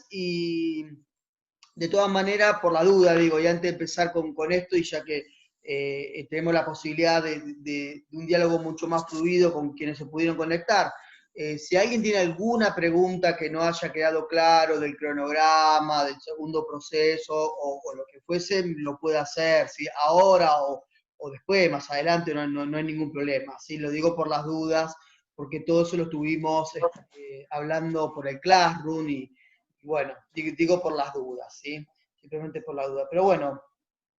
y de todas maneras, por la duda, digo, y antes de empezar con esto, y ya que tenemos la posibilidad de un diálogo mucho más fluido con quienes se pudieron conectar, si alguien tiene alguna pregunta que no haya quedado claro del cronograma, del segundo proceso, o lo que fuese, lo puede hacer, ¿sí? Ahora o después, más adelante, no hay ningún problema, ¿sí? Lo digo por las dudas, porque todo eso lo estuvimos hablando por el Classroom y bueno, digo por las dudas, ¿sí? Simplemente por la duda. Pero bueno,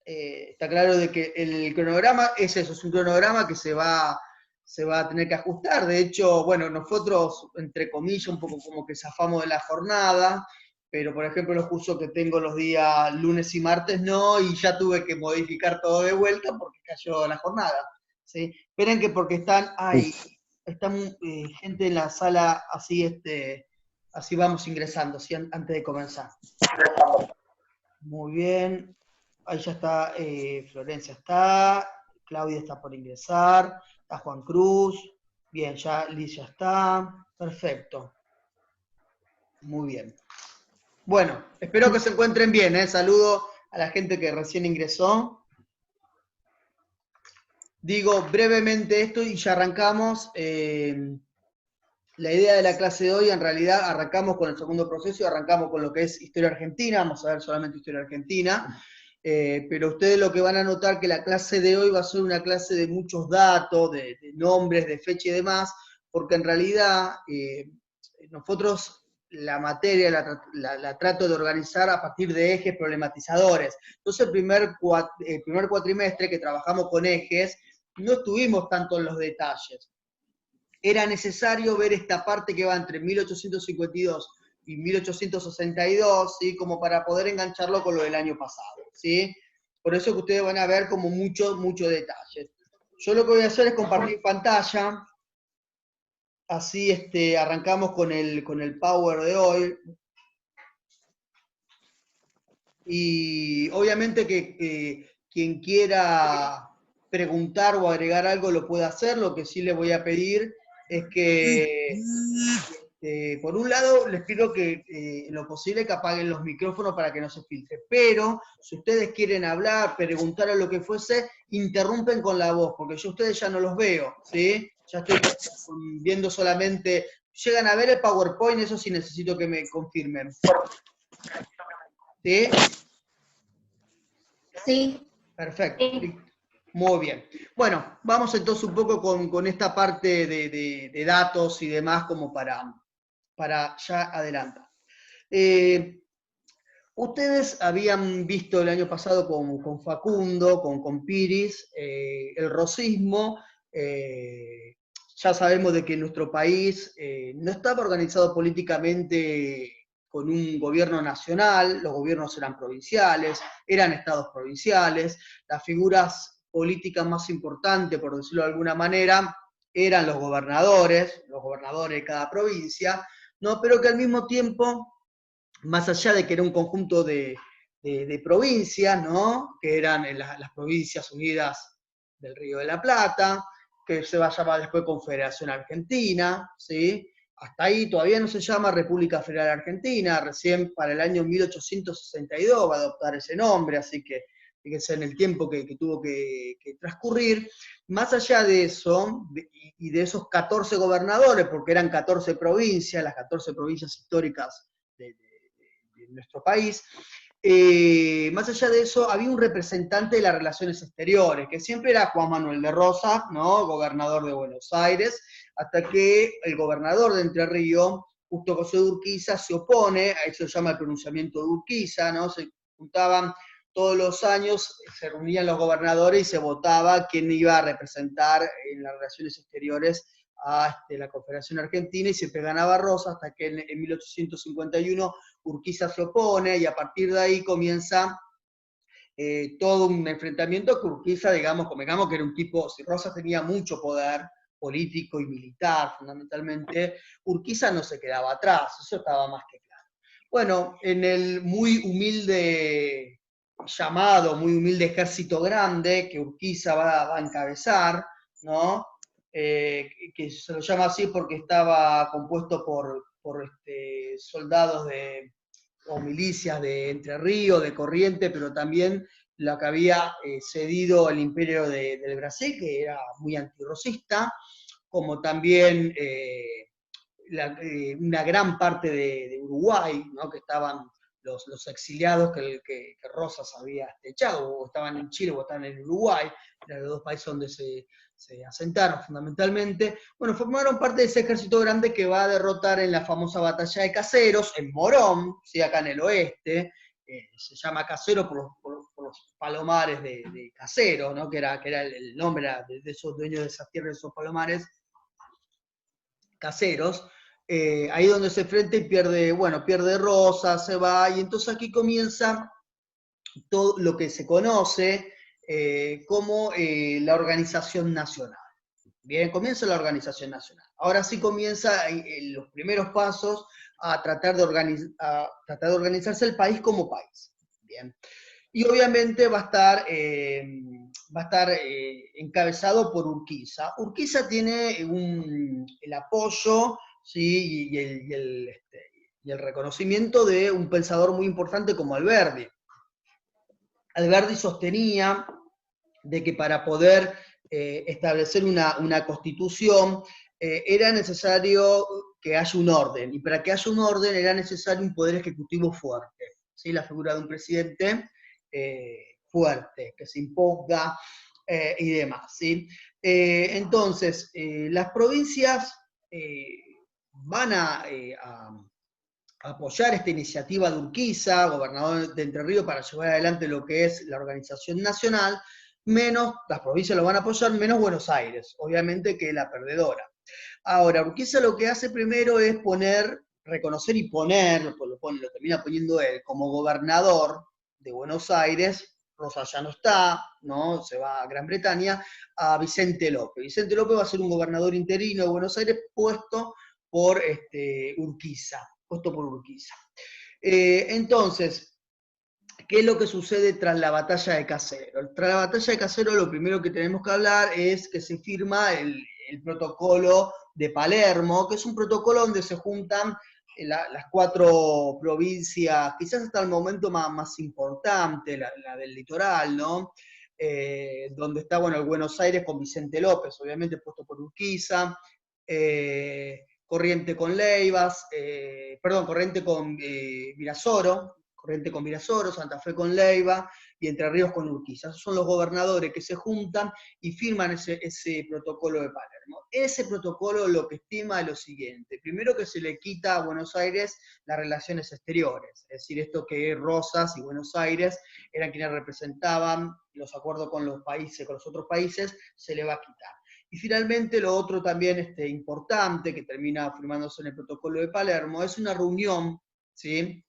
está claro de que el cronograma es eso, es un cronograma que se va a tener que ajustar. De hecho, bueno, nosotros, entre comillas, un poco como que zafamos de la jornada, pero por ejemplo los cursos que tengo los días lunes y martes no, y ya tuve que modificar todo de vuelta porque cayó la jornada. ¿Sí? Esperen que porque están gente en la sala así, así vamos ingresando, ¿sí? Antes de comenzar. Muy bien. Ahí ya está, Florencia está, Claudia está por ingresar, está Juan Cruz, bien, ya Liz ya está, perfecto. Muy bien. Bueno, espero que se encuentren bien, ¿eh? Saludo a la gente que recién ingresó. Digo brevemente esto y ya arrancamos. La idea de la clase de hoy, en realidad, arrancamos con el segundo proceso y arrancamos con lo que es historia argentina, vamos a ver solamente historia argentina, pero ustedes lo que van a notar que la clase de hoy va a ser una clase de muchos datos, de nombres, de fecha y demás, porque en realidad nosotros la materia la trato de organizar a partir de ejes problematizadores. Entonces el primer cuatrimestre que trabajamos con ejes, no estuvimos tanto en los detalles. Era necesario ver esta parte que va entre 1852 y 1862, ¿sí? Como para poder engancharlo con lo del año pasado, ¿sí? Por eso que ustedes van a ver como muchos detalles. Yo lo que voy a hacer es compartir pantalla, así arrancamos con el Power de hoy. Y obviamente que quien quiera preguntar o agregar algo lo puede hacer, lo que sí les voy a pedir es que por un lado, les pido que en lo posible que apaguen los micrófonos para que no se filtre, pero si ustedes quieren hablar, preguntar o lo que fuese, interrumpen con la voz, porque yo a ustedes ya no los veo, ¿sí? Ya estoy viendo solamente, llegan a ver el PowerPoint, eso sí necesito que me confirmen. ¿Sí? Sí. Perfecto. Sí. Muy bien. Bueno, vamos entonces un poco con esta parte de datos y demás como para ya adelantar. Ustedes habían visto el año pasado con Facundo, con Piris, el rosismo. Ya sabemos de que nuestro país no estaba organizado políticamente con un gobierno nacional, los gobiernos eran provinciales, eran estados provinciales, las figuras políticas más importantes, por decirlo de alguna manera, eran los gobernadores de cada provincia, ¿no? Pero que al mismo tiempo, más allá de que era un conjunto de provincias, ¿no? Que eran las provincias unidas del Río de la Plata, que se va a llamar después Confederación Argentina, ¿sí? Hasta ahí todavía no se llama República Federal Argentina, recién para el año 1862 va a adoptar ese nombre, así que fíjense en el tiempo que tuvo que transcurrir. Más allá de eso, y de esos 14 gobernadores, porque eran 14 provincias, las 14 provincias históricas de nuestro país, más allá de eso, había un representante de las relaciones exteriores, que siempre era Juan Manuel de Rosas, ¿no? Gobernador de Buenos Aires, hasta que el gobernador de Entre Ríos, Justo José de Urquiza, se opone, a eso se llama el pronunciamiento de Urquiza, ¿no? Se juntaban todos los años, se reunían los gobernadores y se votaba quién iba a representar en las relaciones exteriores a la Confederación Argentina, y siempre ganaba Rosas, hasta que en 1851 Urquiza se opone, y a partir de ahí comienza todo un enfrentamiento que Urquiza, digamos que era un tipo, si Rosas tenía mucho poder político y militar, fundamentalmente, Urquiza no se quedaba atrás, eso estaba más que claro. Bueno, en el muy humilde ejército grande que Urquiza va a encabezar, ¿no? Que se lo llama así porque estaba compuesto por soldados o milicias de Entre Ríos, de Corrientes, pero también la que había cedido el imperio del Brasil, que era muy antirrosista, como también una gran parte de Uruguay, ¿no? Que estaban los exiliados que Rosas había echado, o estaban en Chile o estaban en Uruguay, eran los dos países donde se asentaron fundamentalmente. Bueno, formaron parte de ese ejército grande que va a derrotar en la famosa batalla de Caseros, en Morón, ¿sí? Acá en el oeste, se llama Casero por los palomares de Casero, ¿no? que era el nombre de esos dueños de esas tierras, de esos palomares caseros, ahí donde se enfrenta y pierde Rosa, se va, y entonces aquí comienza todo lo que se conoce como la organización nacional. Bien, comienza la organización nacional. Ahora sí comienza los primeros pasos a tratar de organizarse el país como país. Bien. Y obviamente va a estar encabezado por Urquiza. Urquiza tiene el apoyo, ¿sí? y el reconocimiento de un pensador muy importante como Alberdi. Alberdi sostenía de que para poder establecer una constitución era necesario que haya un orden, y para que haya un orden era necesario un poder ejecutivo fuerte, ¿sí? La figura de un presidente fuerte, que se imponga y demás, ¿sí? Entonces, las provincias van a apoyar esta iniciativa de Urquiza, gobernador de Entre Ríos, para llevar adelante lo que es la organización nacional, menos, las provincias lo van a apoyar, menos Buenos Aires, obviamente que es la perdedora. Ahora, Urquiza lo que hace primero es reconocer y poner, lo termina poniendo él como gobernador de Buenos Aires. Rosa ya no está, ¿no? Se va a Gran Bretaña, a Vicente López. Vicente López va a ser un gobernador interino de Buenos Aires puesto por Urquiza. Entonces, ¿qué es lo que sucede tras la batalla de Caseros? Tras la batalla de Caseros lo primero que tenemos que hablar es que se firma el protocolo de Palermo, que es un protocolo donde se juntan las 4 provincias, quizás hasta el momento más importante, la del litoral, ¿no? Donde está, el Buenos Aires con Vicente López, obviamente puesto por Urquiza, Corriente con Leivas, Corriente con Virasoro, Santa Fe con Leiva y Entre Ríos con Urquiza. Esos son los gobernadores que se juntan y firman ese protocolo de Palermo. Ese protocolo lo que estima es lo siguiente. Primero, que se le quita a Buenos Aires las relaciones exteriores, es decir, esto que Rosas y Buenos Aires eran quienes representaban los acuerdos con los otros países, se le va a quitar. Y finalmente, lo otro también importante, que termina firmándose en el protocolo de Palermo, es una reunión, ¿sí?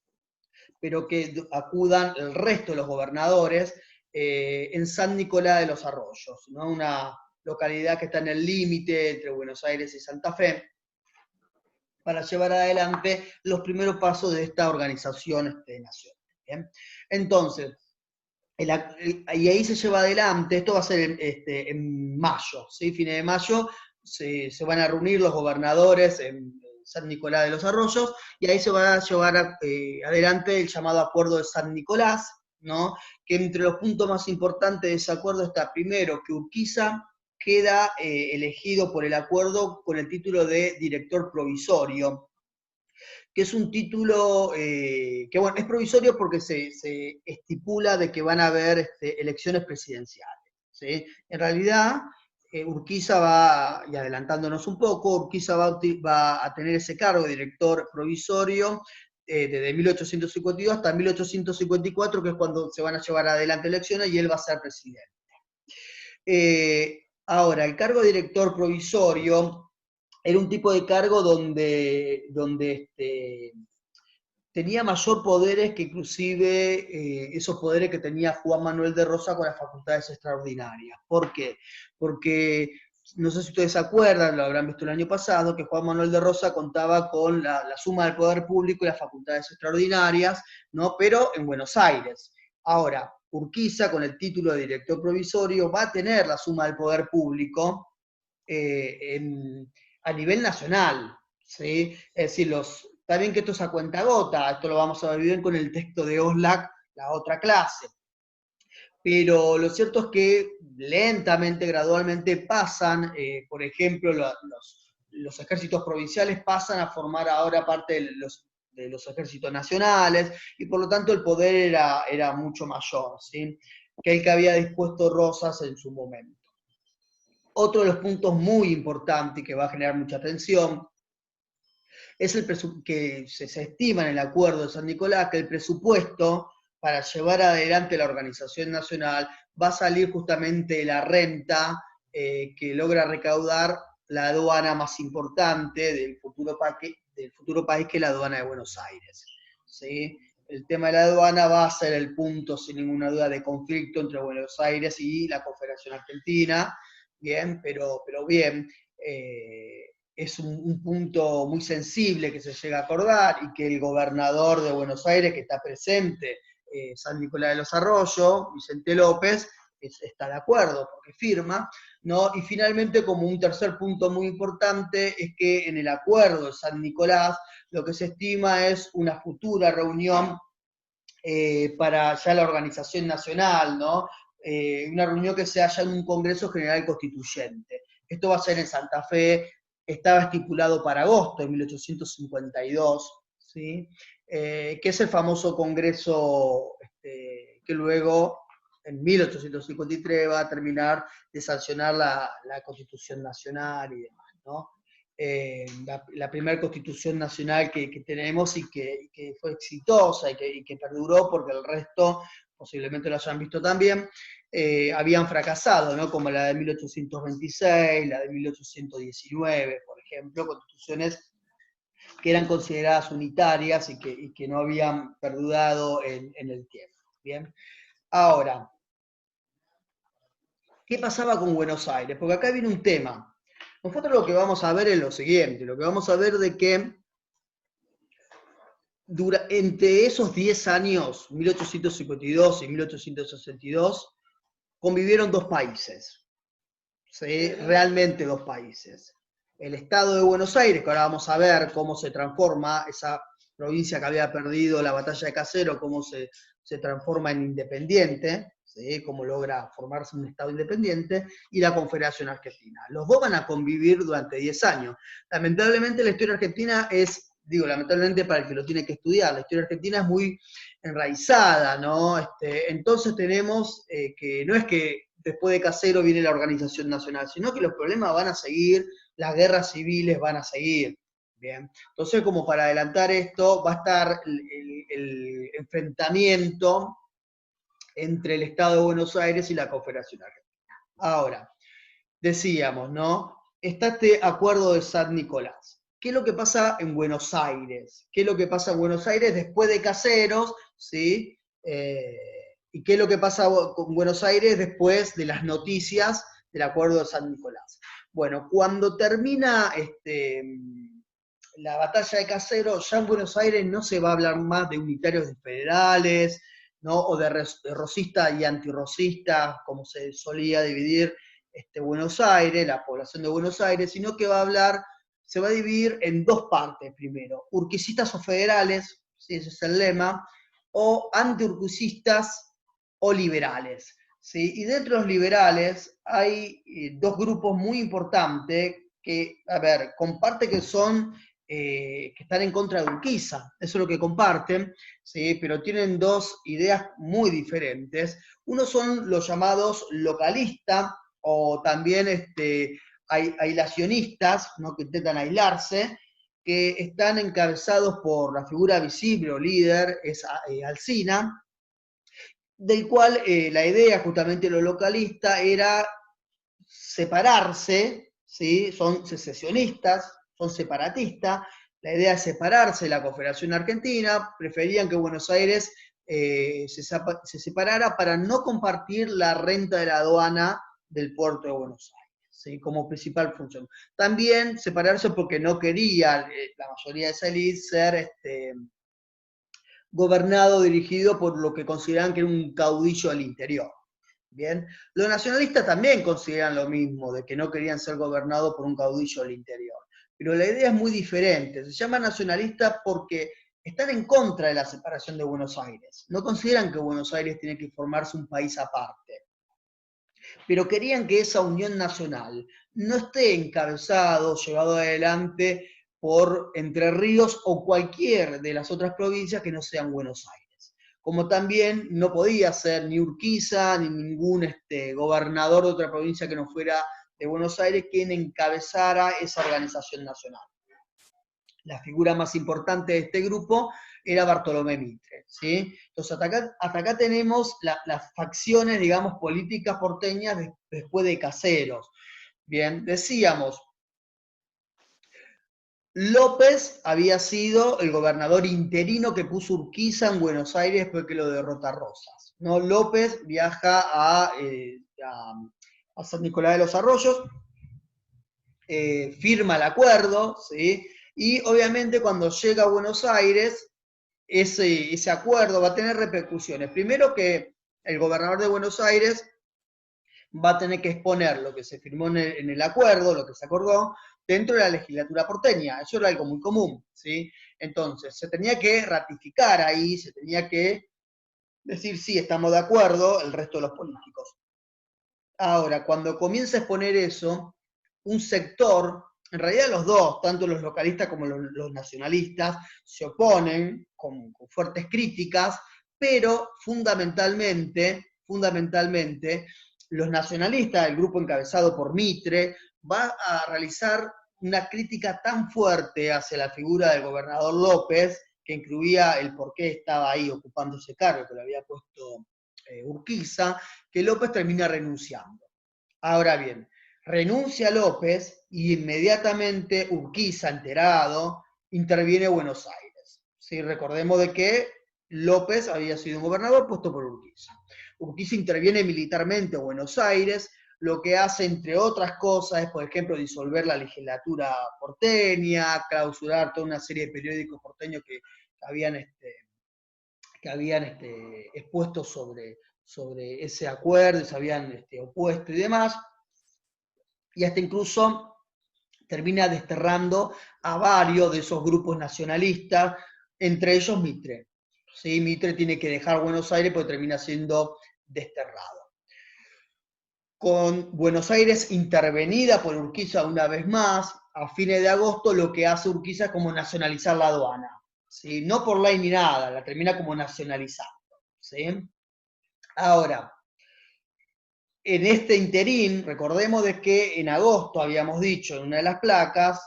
Pero que acudan el resto de los gobernadores en San Nicolás de los Arroyos, ¿no? Una localidad que está en el límite entre Buenos Aires y Santa Fe, para llevar adelante los primeros pasos de esta organización nacional. ¿Bien? Entonces, y ahí se lleva adelante, esto va a ser en mayo, ¿sí? Fines de mayo se van a reunir los gobernadores en San Nicolás de los Arroyos, y ahí se va a llevar adelante el llamado Acuerdo de San Nicolás, ¿no? Que entre los puntos más importantes de ese acuerdo está, primero, que Urquiza queda elegido por el acuerdo con el título de director provisorio, que es un título que, es provisorio porque se estipula de que van a haber elecciones presidenciales, ¿sí? En realidad, Urquiza y adelantándonos un poco, Urquiza va a tener ese cargo de director provisorio desde 1852 hasta 1854, que es cuando se van a llevar adelante elecciones, y él va a ser presidente. Ahora, el cargo de director provisorio era un tipo de cargo donde tenía mayor poderes que inclusive esos poderes que tenía Juan Manuel de Rosas con las facultades extraordinarias. ¿Por qué? Porque, no sé si ustedes se acuerdan, lo habrán visto el año pasado, que Juan Manuel de Rosas contaba con la suma del poder público y las facultades extraordinarias, ¿no? Pero en Buenos Aires. Ahora, Urquiza, con el título de director provisorio, va a tener la suma del poder público a nivel nacional, ¿sí? Es decir, Está bien que esto es a cuentagota, esto lo vamos a ver bien con el texto de Oslac, la otra clase. Pero lo cierto es que lentamente, gradualmente pasan, por ejemplo, los ejércitos provinciales pasan a formar ahora parte de los ejércitos nacionales, y por lo tanto el poder era mucho mayor, ¿sí?, que el que había dispuesto Rosas en su momento. Otro de los puntos muy importantes que va a generar mucha atención es que se estima en el acuerdo de San Nicolás que el presupuesto para llevar adelante la organización nacional va a salir justamente de la renta que logra recaudar la aduana más importante del futuro país, que es la aduana de Buenos Aires, ¿sí? El tema de la aduana va a ser el punto, sin ninguna duda, de conflicto entre Buenos Aires y la Confederación Argentina, bien, pero bien, es un punto muy sensible que se llega a acordar, y que el gobernador de Buenos Aires, que está presente, San Nicolás de los Arroyos, Vicente López, está de acuerdo porque firma, ¿no? Y finalmente, como un tercer punto muy importante, es que en el acuerdo de San Nicolás lo que se estima es una futura reunión para ya la organización nacional, ¿no? Una reunión que se haya en un Congreso General Constituyente. Esto va a ser en Santa Fe, estaba estipulado para agosto de 1852, ¿sí? Que es el famoso Congreso que luego, en 1853, va a terminar de sancionar la Constitución Nacional y demás, ¿no? La primera Constitución Nacional que tenemos, y que fue exitosa y que perduró, porque el resto posiblemente lo hayan visto también, habían fracasado, ¿no? Como la de 1826, la de 1819, por ejemplo, constituciones que eran consideradas unitarias y que no habían perdurado en el tiempo. ¿Bien? Ahora, ¿qué pasaba con Buenos Aires? Porque acá viene un tema. Nosotros lo que vamos a ver es lo siguiente, lo que vamos a ver de que entre esos 10 años, 1852 y 1862, convivieron dos países, ¿sí? Realmente dos países. El Estado de Buenos Aires, que ahora vamos a ver cómo se transforma esa provincia que había perdido la batalla de Caseros, cómo se transforma en independiente, ¿sí? Cómo logra formarse un Estado independiente, y la Confederación Argentina. Los dos van a convivir durante 10 años. Lamentablemente la historia argentina lamentablemente para el que lo tiene que estudiar, la historia argentina es muy enraizada, ¿no? Entonces tenemos que no es que después de Caseros viene la organización nacional, sino que los problemas van a seguir, las guerras civiles van a seguir. Bien. Entonces, como para adelantar esto, va a estar el enfrentamiento entre el Estado de Buenos Aires y la Confederación Argentina. Ahora, decíamos, ¿no? Está este acuerdo de San Nicolás. ¿Qué es lo que pasa en Buenos Aires? ¿Qué es lo que pasa en Buenos Aires después de Caseros? ¿Sí? ¿Y qué es lo que pasa con Buenos Aires después de las noticias del acuerdo de San Nicolás? Bueno, cuando termina la batalla de Caseros, ya en Buenos Aires no se va a hablar más de unitarios y federales, ¿no? O de rosistas y antirrosistas, como se solía dividir Buenos Aires, la población de Buenos Aires, sino que se va a dividir en dos partes primero: urquicistas o federales, ¿sí? Ese es el lema, o antiurquicistas o liberales, ¿sí? Y dentro de los liberales hay dos grupos muy importantes que, a ver, comparte que son, que están en contra de Urquiza, eso es lo que comparten, ¿sí? Pero tienen dos ideas muy diferentes. Uno son los llamados localistas, o también aislacionistas, ¿no? Que intentan aislarse, que están encabezados por la figura visible o líder, es Alsina, del cual la idea justamente de lo localista era separarse, ¿sí? Son secesionistas, son separatistas, la idea es separarse de la Confederación Argentina, preferían que Buenos Aires se separara para no compartir la renta de la aduana del puerto de Buenos Aires, ¿sí? Como principal función. También separarse porque no quería la mayoría de esa élite ser gobernado, dirigido por lo que consideraban que era un caudillo del interior. Bien, los nacionalistas también consideran lo mismo, de que no querían ser gobernados por un caudillo del interior. pero la idea es muy diferente. Se llama nacionalista porque están en contra de la separación de Buenos Aires. No consideran que Buenos Aires tiene que formarse un país aparte, pero querían que esa unión nacional no esté encabezado, llevado adelante por Entre Ríos o cualquier de las otras provincias que no sean Buenos Aires. Como también no podía ser ni Urquiza ni ningún gobernador de otra provincia que no fuera de Buenos Aires quien encabezara esa organización nacional. La figura más importante de este grupo era Bartolomé Mitre, ¿sí? Entonces, hasta acá tenemos las facciones, digamos, políticas porteñas después de Caseros. Bien, decíamos, López había sido el gobernador interino que puso Urquiza en Buenos Aires después que lo derrota Rosas, ¿no? López viaja a San Nicolás de los Arroyos, firma el acuerdo, ¿sí? Y obviamente cuando llega a Buenos Aires, ese acuerdo va a tener repercusiones. Primero que el gobernador de Buenos Aires va a tener que exponer lo que se firmó en el acuerdo, lo que se acordó, dentro de la legislatura porteña. Eso era algo muy común, ¿sí? Entonces, se tenía que ratificar ahí, se tenía que decir, sí, estamos de acuerdo, el resto de los políticos. Ahora, cuando comienza a exponer eso, un sector, en realidad los dos, tanto los localistas como los nacionalistas, se oponen con fuertes críticas, pero fundamentalmente, los nacionalistas, el grupo encabezado por Mitre, va a realizar una crítica tan fuerte hacia la figura del gobernador López, que incluía el por qué estaba ahí ocupando ese cargo, que lo había puesto Urquiza, que López termina renunciando. Ahora bien, renuncia López y inmediatamente Urquiza, enterado, interviene Buenos Aires. ¿Sí? Recordemos de que López había sido un gobernador puesto por Urquiza. Urquiza interviene militarmente en Buenos Aires, lo que hace, entre otras cosas, es, por ejemplo, disolver la legislatura porteña, clausurar toda una serie de periódicos porteños que habían expuesto sobre ese acuerdo, se habían opuesto y demás, y hasta incluso termina desterrando a varios de esos grupos nacionalistas, entre ellos Mitre. ¿Sí? Mitre tiene que dejar Buenos Aires porque termina siendo desterrado. Con Buenos Aires intervenida por Urquiza una vez más, a fines de agosto lo que hace Urquiza es como nacionalizar la aduana. ¿Sí? No por ley ni nada, la termina como nacionalizando. ¿Sí? Ahora, en este interín, recordemos de que en agosto habíamos dicho en una de las placas,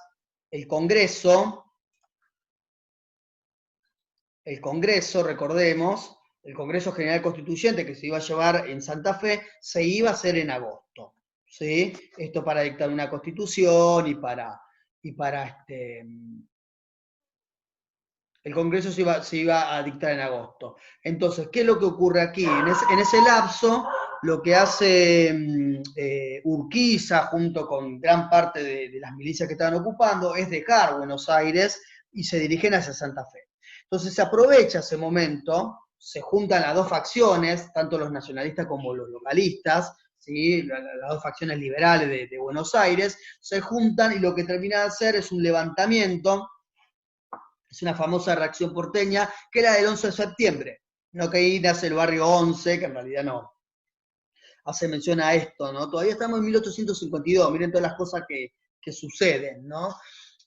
el Congreso, recordemos, el Congreso General Constituyente que se iba a llevar en Santa Fe, se iba a hacer en agosto. ¿Sí? Esto para dictar una constitución y para el Congreso se iba a dictar en agosto. Entonces, ¿qué es lo que ocurre aquí? En ese lapso, lo que hace Urquiza, junto con gran parte de las milicias que estaban ocupando, es dejar Buenos Aires y se dirigen hacia Santa Fe. Entonces se aprovecha ese momento, se juntan las dos facciones, tanto los nacionalistas como los localistas, ¿sí? Las dos facciones liberales de Buenos Aires, se juntan y lo que termina de hacer es un levantamiento. Es una famosa reacción porteña, que era del 11 de septiembre, no que ahí nace el barrio 11, que en realidad no hace mención a esto, ¿no? Todavía estamos en 1852, miren todas las cosas que suceden, ¿no?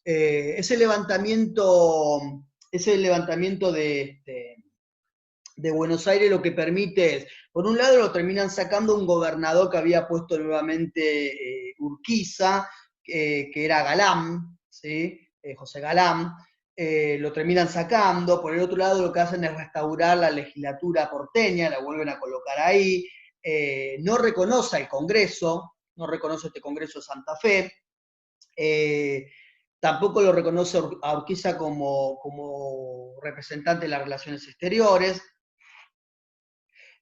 Ese levantamiento de Buenos Aires lo que permite es, por un lado lo terminan sacando un gobernador que había puesto nuevamente Urquiza, que era Galán, ¿sí? José Galán, lo terminan sacando. Por el otro lado lo que hacen es restaurar la legislatura porteña, la vuelven a colocar ahí, no reconoce al Congreso, no reconoce este Congreso de Santa Fe, tampoco lo reconoce a Urquiza como representante de las relaciones exteriores,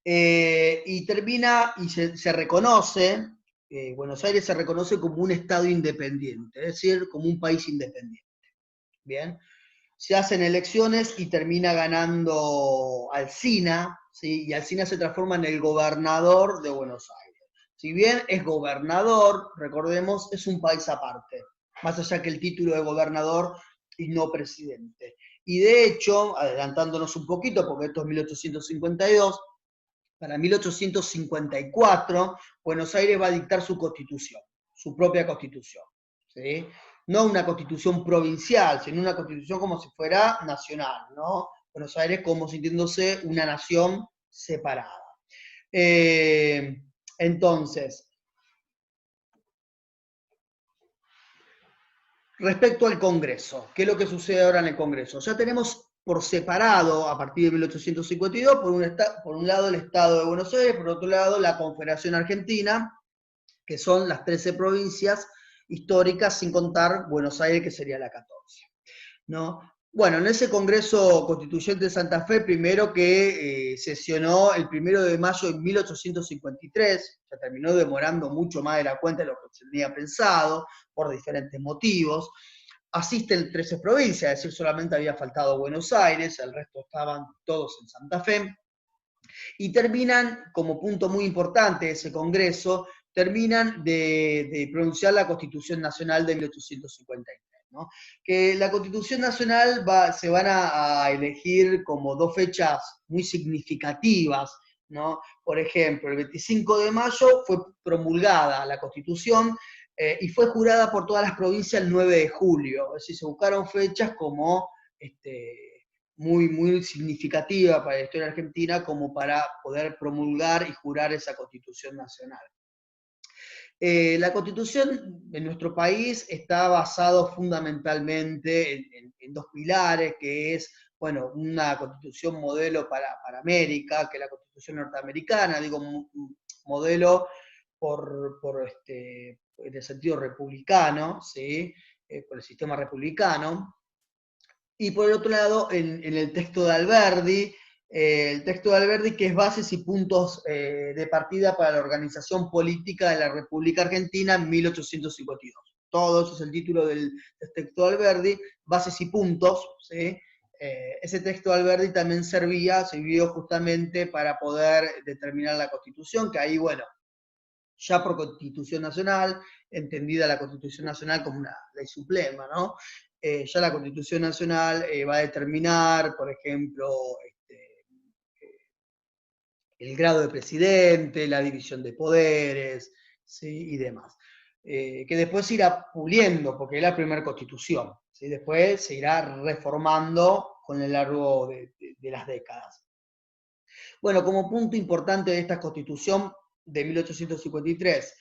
y termina y se reconoce, Buenos Aires se reconoce como un estado independiente, es decir, como un país independiente. Bien, se hacen elecciones y termina ganando Alsina, ¿sí? Y Alsina se transforma en el gobernador de Buenos Aires. Si bien es gobernador, recordemos, es un país aparte. más allá que el título de gobernador y no presidente. Y de hecho, adelantándonos un poquito, porque esto es 1852, para 1854 Buenos Aires va a dictar su constitución, su propia constitución, ¿sí? No una constitución provincial, sino una constitución como si fuera nacional, ¿no? Buenos Aires como sintiéndose una nación separada. Entonces, respecto al Congreso, ¿qué es lo que sucede ahora en el Congreso? Ya tenemos por separado, a partir de 1852, por un lado el Estado de Buenos Aires, por otro lado la Confederación Argentina, que son las 13 provincias históricas, sin contar Buenos Aires, que sería la 14, ¿no? Bueno, en ese Congreso Constituyente de Santa Fe, primero que sesionó el 1 de mayo de 1853, ya terminó demorando mucho más de la cuenta de lo que se tenía pensado, por diferentes motivos. Asisten 13 provincias, es decir, solamente había faltado Buenos Aires, el resto estaban todos en Santa Fe. Y terminan, como punto muy importante de ese Congreso, terminan de pronunciar la Constitución Nacional de 1853. ¿No? Que la Constitución Nacional se van a elegir como dos fechas muy significativas, ¿no? Por ejemplo, el 25 de mayo fue promulgada la Constitución y fue jurada por todas las provincias el 9 de julio, es decir, se buscaron fechas como muy, muy significativa para la historia argentina como para poder promulgar y jurar esa Constitución Nacional. La Constitución de nuestro país está basado fundamentalmente en dos pilares, que es, bueno, una Constitución modelo para América, que es la Constitución norteamericana, digo modelo en el sentido republicano, ¿sí? Por el sistema republicano. Y por el otro lado, en el texto de Alberdi, que es bases y puntos de partida para la organización política de la República Argentina en 1852. Todo eso es el título del texto de Alberdi, bases y puntos, ¿sí? Ese texto de Alberdi también sirvió justamente para poder determinar la Constitución, que ahí, bueno, ya por Constitución Nacional, entendida la Constitución Nacional como una ley suprema, ¿no? Ya la Constitución Nacional va a determinar, por ejemplo, el grado de presidente, la división de poderes, ¿sí? Y demás. Que después se irá puliendo, porque es la primera constitución, ¿sí? Después se irá reformando con el largo de las décadas. Bueno, como punto importante de esta constitución de 1853,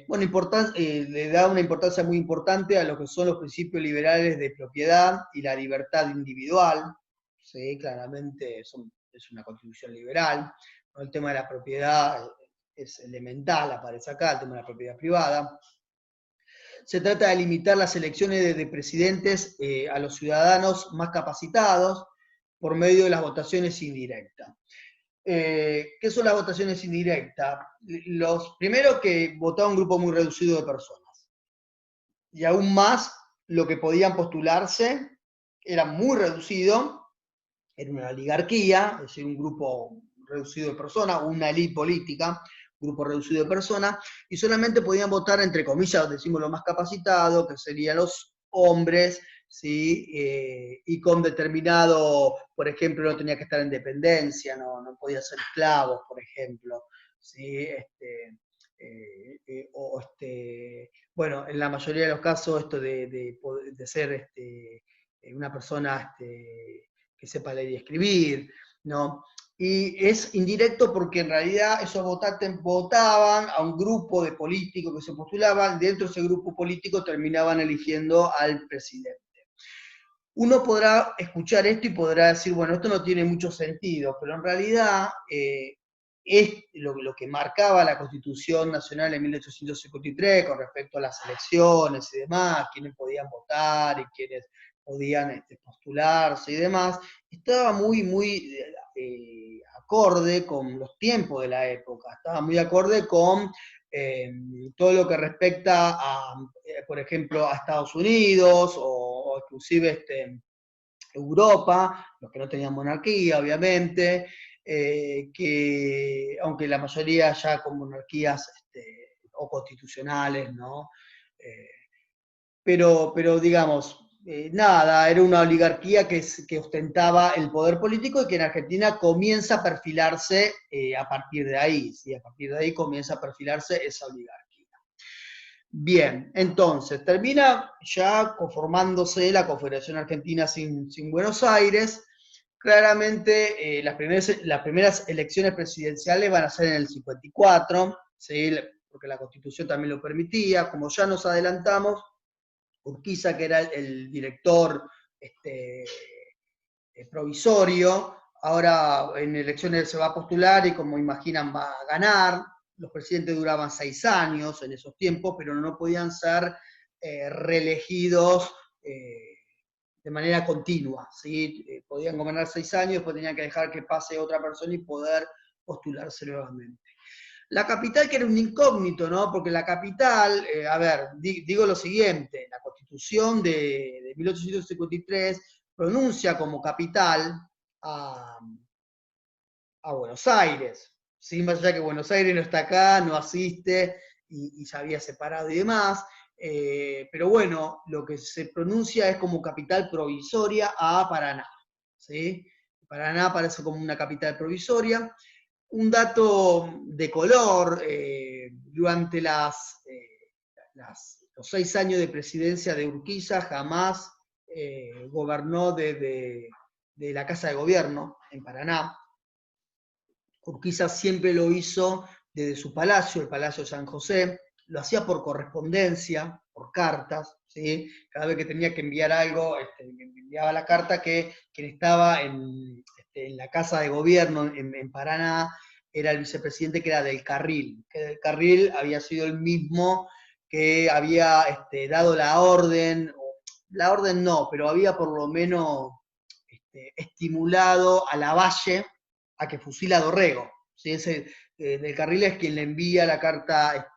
bueno, le da una importancia muy importante a lo que son los principios liberales de propiedad y la libertad individual, ¿sí? Claramente es una constitución liberal, ¿no? El tema de la propiedad es elemental, aparece acá, el tema de la propiedad privada. Se trata de limitar las elecciones de presidentes a los ciudadanos más capacitados por medio de las votaciones indirectas. ¿Qué son las votaciones indirectas? Primero que votaba un grupo muy reducido de personas. Y aún más, lo que podían postularse era muy reducido, era una oligarquía, es decir, un grupo reducido de personas, una élite política, un grupo reducido de personas, y solamente podían votar, entre comillas, decimos lo más capacitado, que serían los hombres, ¿sí? Y con determinado, por ejemplo, no tenía que estar en dependencia, no podía ser esclavos, por ejemplo, ¿sí? Bueno, en la mayoría de los casos, esto de ser una persona que sepa leer y escribir, ¿no? Y es indirecto porque en realidad esos votantes votaban a un grupo de políticos que se postulaban, dentro de ese grupo político terminaban eligiendo al presidente. Uno podrá escuchar esto y podrá decir, bueno, esto no tiene mucho sentido, pero en realidad es lo que marcaba la Constitución Nacional en 1853 con respecto a las elecciones y demás, quiénes podían votar y quiénes podían postularse y demás, estaba muy, muy acorde con los tiempos de la época, estaba muy acorde con todo lo que respecta a, por ejemplo, a Estados Unidos o inclusive Europa, los que no tenían monarquía, obviamente, que aunque la mayoría ya con monarquías o constitucionales, ¿no? pero digamos, nada, era una oligarquía que ostentaba el poder político y que en Argentina comienza a perfilarse a partir de ahí, ¿sí? A partir de ahí comienza a perfilarse esa oligarquía. Bien, entonces termina ya conformándose la Confederación Argentina sin Buenos Aires. Claramente las primeras elecciones presidenciales van a ser en el 54, ¿sí? Porque la Constitución también lo permitía. Como ya nos adelantamos, Urquiza, que era el director provisorio, ahora en elecciones se va a postular y como imaginan va a ganar. Los presidentes duraban 6 años en esos tiempos, pero no podían ser reelegidos de manera continua, ¿sí? Podían gobernar 6 años, después tenían que dejar que pase otra persona y poder postularse nuevamente. La capital, que era un incógnito, ¿no? Porque la capital, a ver, digo lo siguiente, la Constitución de 1853 pronuncia como capital a, a Buenos Aires, ¿sí? Más allá que Buenos Aires no está acá, no asiste y se había separado y demás, pero bueno, lo que se pronuncia es como capital provisoria a Paraná, ¿sí? Paraná aparece como una capital provisoria. Un dato de color, durante los 6 años de presidencia de Urquiza jamás gobernó de la Casa de Gobierno en Paraná. Urquiza siempre lo hizo desde su palacio, el Palacio San José, lo hacía por correspondencia, por cartas, ¿sí? Cada vez que tenía que enviar algo, enviaba la carta que quien estaba en la Casa de Gobierno en Paraná era el vicepresidente que era del Carril, que del Carril había sido el mismo que había dado la orden no, pero había por lo menos estimulado a Lavalle a que fusila a Dorrego. ¿Sí? Del Carril es quien le envía la carta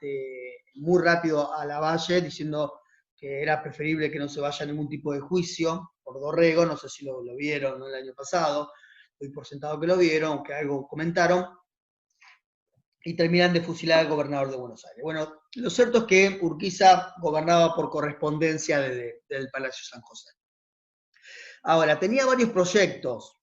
muy rápido a Lavalle diciendo que era preferible que no se vaya a ningún tipo de juicio por Dorrego, no sé si lo vieron, ¿no? El año pasado, doy por sentado que lo vieron, que algo comentaron, y terminan de fusilar al gobernador de Buenos Aires. Bueno, lo cierto es que Urquiza gobernaba por correspondencia del Palacio San José. Ahora, tenía varios proyectos.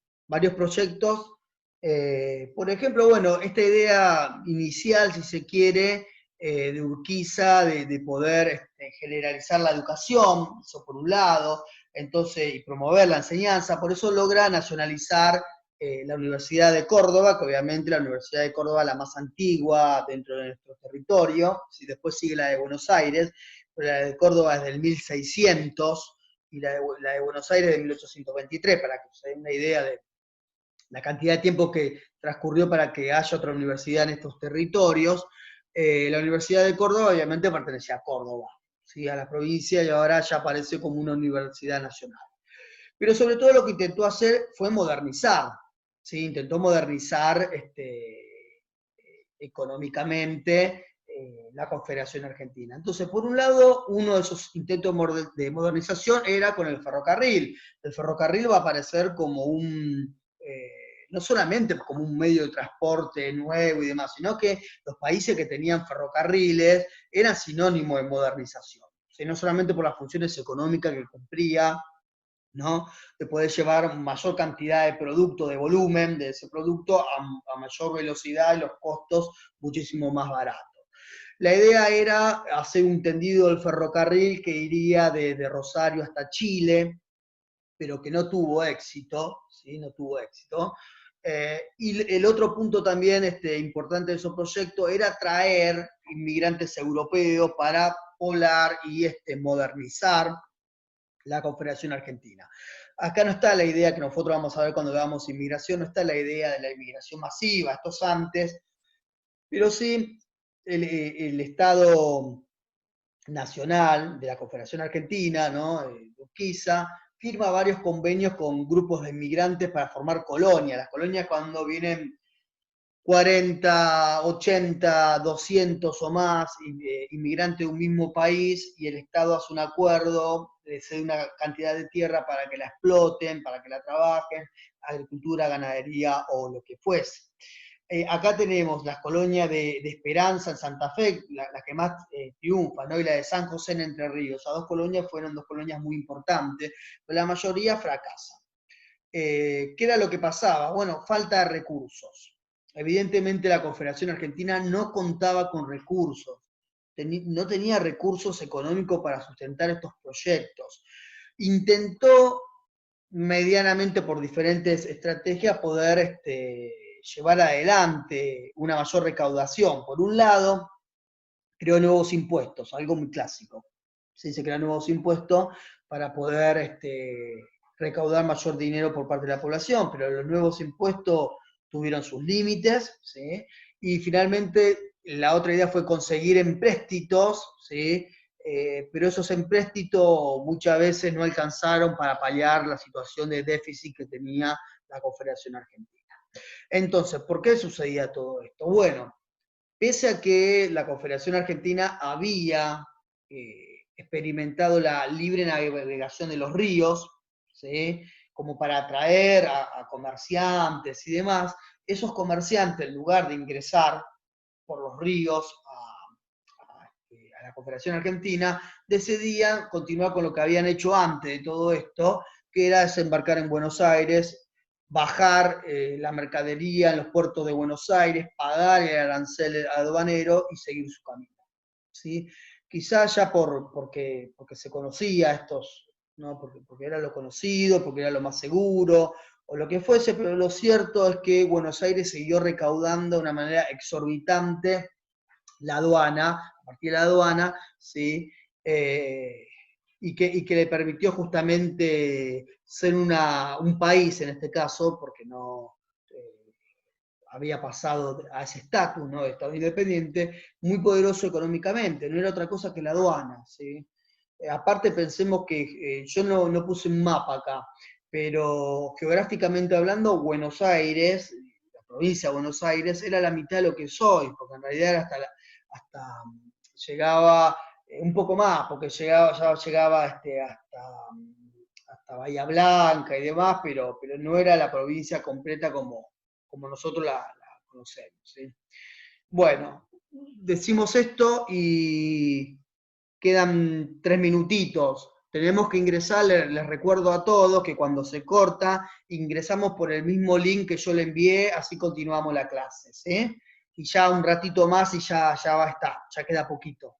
Por ejemplo, bueno, esta idea inicial, si se quiere, de Urquiza, de poder generalizar la educación, eso por un lado, entonces, y promover la enseñanza, por eso logra nacionalizar la Universidad de Córdoba, que obviamente la Universidad de Córdoba es la más antigua dentro de nuestro territorio, si después sigue la de Buenos Aires, pero la de Córdoba es del 1600, y la de Buenos Aires de 1823, para que se den una idea de la cantidad de tiempo que transcurrió para que haya otra universidad en estos territorios. La Universidad de Córdoba obviamente pertenecía a Córdoba, ¿sí? A la provincia, y ahora ya aparece como una universidad nacional. Pero sobre todo lo que intentó hacer fue modernizar, ¿sí? Intentó modernizar económicamente la Confederación Argentina. Entonces, por un lado, uno de esos intentos de modernización era con el ferrocarril. El ferrocarril va a aparecer como no solamente como un medio de transporte nuevo y demás, sino que los países que tenían ferrocarriles eran sinónimo de modernización. ¿Sí? No solamente por las funciones económicas que cumplía, ¿no? De poder llevar mayor cantidad de producto, de volumen de ese producto a mayor velocidad y los costos muchísimo más baratos. La idea era hacer un tendido del ferrocarril que iría de Rosario hasta Chile, pero que no tuvo éxito, ¿sí? No tuvo éxito. Y el otro punto también importante de esos proyectos era traer inmigrantes europeos para poblar y modernizar la Confederación Argentina. Acá no está la idea que nosotros vamos a ver cuando veamos inmigración, no está la idea de la inmigración masiva, esto es antes, pero sí el Estado Nacional de la Confederación Argentina, ¿no? Urquiza, firma varios convenios con grupos de inmigrantes para formar colonias. Las colonias cuando vienen 40, 80, 200 o más inmigrantes de un mismo país y el Estado hace un acuerdo, les cede una cantidad de tierra para que la exploten, para que la trabajen, agricultura, ganadería o lo que fuese. Acá tenemos las colonias de Esperanza en Santa Fe, la que más triunfa, ¿no? Y la de San José en Entre Ríos. Esas dos colonias fueron dos colonias muy importantes, pero la mayoría fracasa. ¿Qué era lo que pasaba? Bueno, falta de recursos. Evidentemente la Confederación Argentina no contaba con recursos, no tenía recursos económicos para sustentar estos proyectos. Intentó medianamente por diferentes estrategias poder llevar adelante una mayor recaudación. Por un lado, creó nuevos impuestos, algo muy clásico. Se crean nuevos impuestos para poder recaudar mayor dinero por parte de la población, pero los nuevos impuestos tuvieron sus límites, ¿sí? Y finalmente la otra idea fue conseguir empréstitos, ¿sí? Pero esos empréstitos muchas veces no alcanzaron para paliar la situación de déficit que tenía la Confederación Argentina. Entonces, ¿por qué sucedía todo esto? Bueno, pese a que la Confederación Argentina había experimentado la libre navegación de los ríos, ¿sí? Como para atraer a comerciantes y demás, esos comerciantes, en lugar de ingresar por los ríos a la Confederación Argentina, decidían continuar con lo que habían hecho antes de todo esto, que era desembarcar en Buenos Aires, bajar la mercadería en los puertos de Buenos Aires, pagar el arancel aduanero y seguir su camino. ¿Sí? Quizás ya porque se conocía estos, ¿no? Porque era lo conocido, porque era lo más seguro, o lo que fuese, pero lo cierto es que Buenos Aires siguió recaudando de una manera exorbitante la aduana, a partir de la aduana, ¿sí? Y que le permitió justamente ser un país, en este caso, porque no había pasado a ese estatus, ¿no? De Estado independiente, muy poderoso económicamente, no era otra cosa que la aduana, ¿sí? Aparte pensemos que yo no puse un mapa acá, pero geográficamente hablando, Buenos Aires, la provincia de Buenos Aires, era la mitad de lo que soy, porque en realidad era hasta llegaba un poco más, porque ya llegaba hasta Bahía Blanca y demás, pero no era la provincia completa como nosotros la conocemos. ¿Sí? Bueno, decimos esto y quedan 3 minutitos. Tenemos que ingresar, les recuerdo a todos que cuando se corta, ingresamos por el mismo link que yo le envié, así continuamos la clase. ¿Sí? Y ya un ratito más y ya va a estar, ya queda poquito.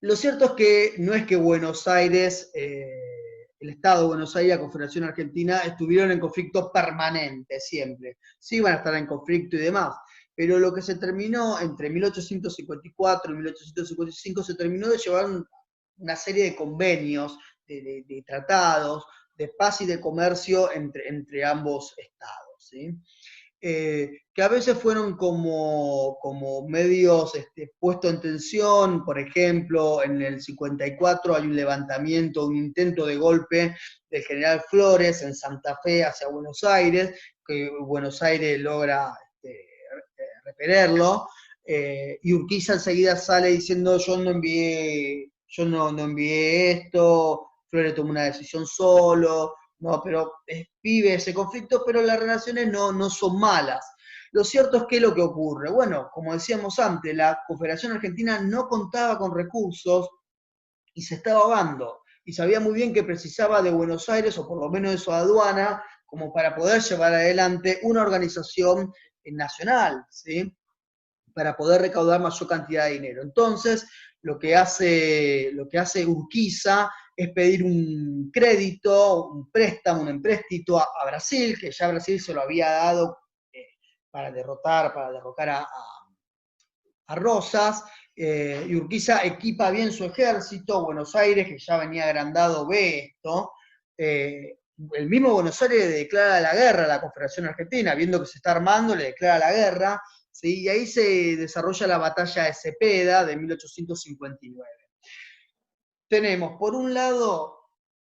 Lo cierto es que no es que Buenos Aires, el Estado de Buenos Aires y la Confederación Argentina estuvieron en conflicto permanente siempre. Sí iban a estar en conflicto y demás, pero lo que se terminó entre 1854 y 1855 se terminó de llevar una serie de convenios, de tratados, de paz y de comercio entre ambos estados. ¿Sí? Que a veces fueron como medios puestos en tensión. Por ejemplo, en el 54 hay un levantamiento, un intento de golpe del general Flores en Santa Fe hacia Buenos Aires, que Buenos Aires logra repelerlo, y Urquiza enseguida sale diciendo yo no envié esto, Flores tomó una decisión solo, no, pero vive ese conflicto, pero las relaciones no son malas. Lo cierto es que lo que ocurre, bueno, como decíamos antes, la Confederación Argentina no contaba con recursos y se estaba ahogando. Y sabía muy bien que precisaba de Buenos Aires, o por lo menos de su aduana, como para poder llevar adelante una organización nacional, ¿sí? Para poder recaudar mayor cantidad de dinero. Entonces, lo que hace Urquiza es pedir un crédito, un préstamo, un empréstito a Brasil, que ya Brasil se lo había dado para derrocar a Rosas, y Urquiza equipa bien su ejército. Buenos Aires, que ya venía agrandado, ve esto. El mismo Buenos Aires le declara la guerra a la Confederación Argentina, viendo que se está armando, le declara la guerra, ¿sí? Y ahí se desarrolla la batalla de Cepeda de 1859. Tenemos, por un lado,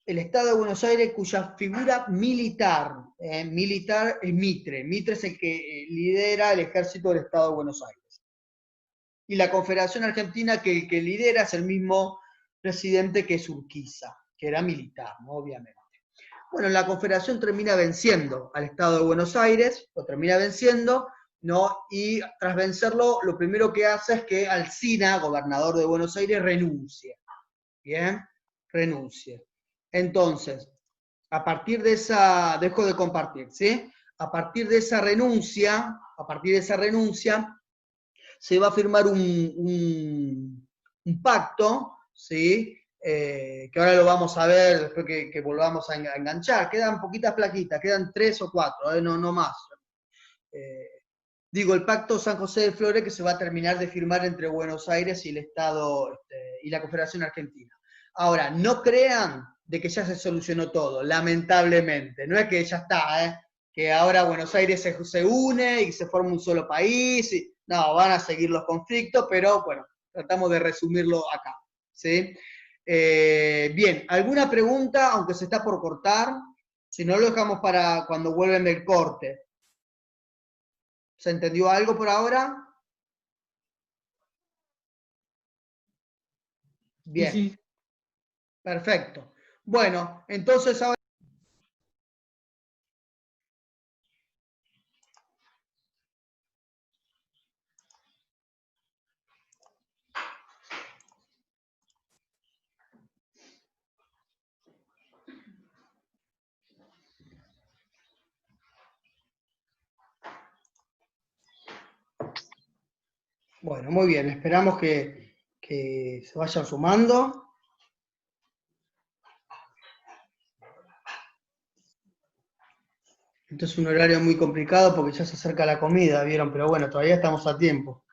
el Estado de Buenos Aires, cuya figura militar es Mitre. Mitre es el que lidera el ejército del Estado de Buenos Aires. Y la Confederación Argentina, que el que lidera es el mismo presidente que es Urquiza, que era militar, ¿no? Obviamente. Bueno, la Confederación termina venciendo al Estado de Buenos Aires, lo termina venciendo, ¿no? Y tras vencerlo, lo primero que hace es que Alsina, gobernador de Buenos Aires, renuncie. ¿Bien? Renuncie. Entonces, a partir de esa, dejo de compartir, ¿sí? A partir de esa renuncia, se va a firmar un pacto, ¿sí? Que ahora lo vamos a ver después que volvamos a enganchar. Quedan poquitas plaquitas, quedan 3 o 4, no más. Digo, el pacto San José de Flores que se va a terminar de firmar entre Buenos Aires y el Estado y la Confederación Argentina. Ahora, no crean de que ya se solucionó todo, lamentablemente. No es que ya está, que ahora Buenos Aires se une y se forma un solo país. No, van a seguir los conflictos, pero bueno, tratamos de resumirlo acá. ¿Sí? Bien, ¿alguna pregunta, aunque se está por cortar? Si no, lo dejamos para cuando vuelven del corte. ¿Se entendió algo por ahora? Bien, Sí, sí. perfecto. Bueno, entonces ahora... Bueno, muy bien, esperamos que se vayan sumando. Esto es un horario muy complicado porque ya se acerca la comida, ¿vieron? Pero bueno, todavía estamos a tiempo.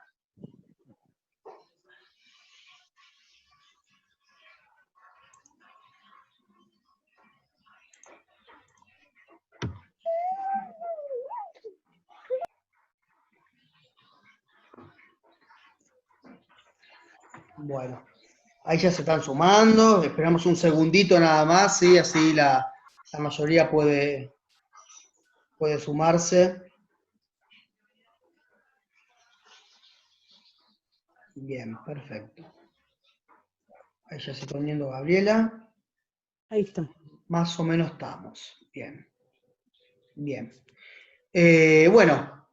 Bueno, ahí ya se están sumando, esperamos un segundito nada más, ¿sí? Así la mayoría puede sumarse. Bien, perfecto. Ahí ya se está uniendo Gabriela. Ahí está. Más o menos estamos. Bien. Bien. Bueno,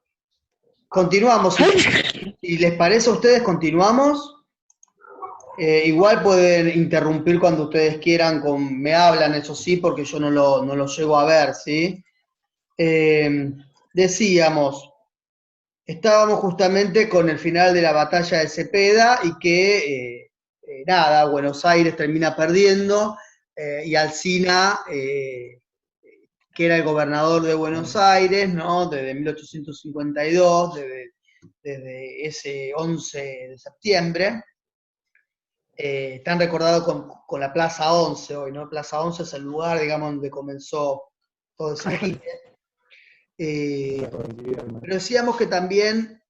continuamos. Si les parece a ustedes, continuamos. Igual pueden interrumpir cuando ustedes quieran, me hablan, eso sí, porque yo no lo llego a ver, ¿sí? Decíamos, estábamos justamente con el final de la batalla de Cepeda y que, nada, Buenos Aires termina perdiendo y Alsina, que era el gobernador de Buenos Aires, ¿no? Desde 1852, desde ese 11 de septiembre, tan recordado con la Plaza 11 hoy, ¿no? Plaza 11 es el lugar, digamos, donde comenzó todo ese agite. Pero decíamos que también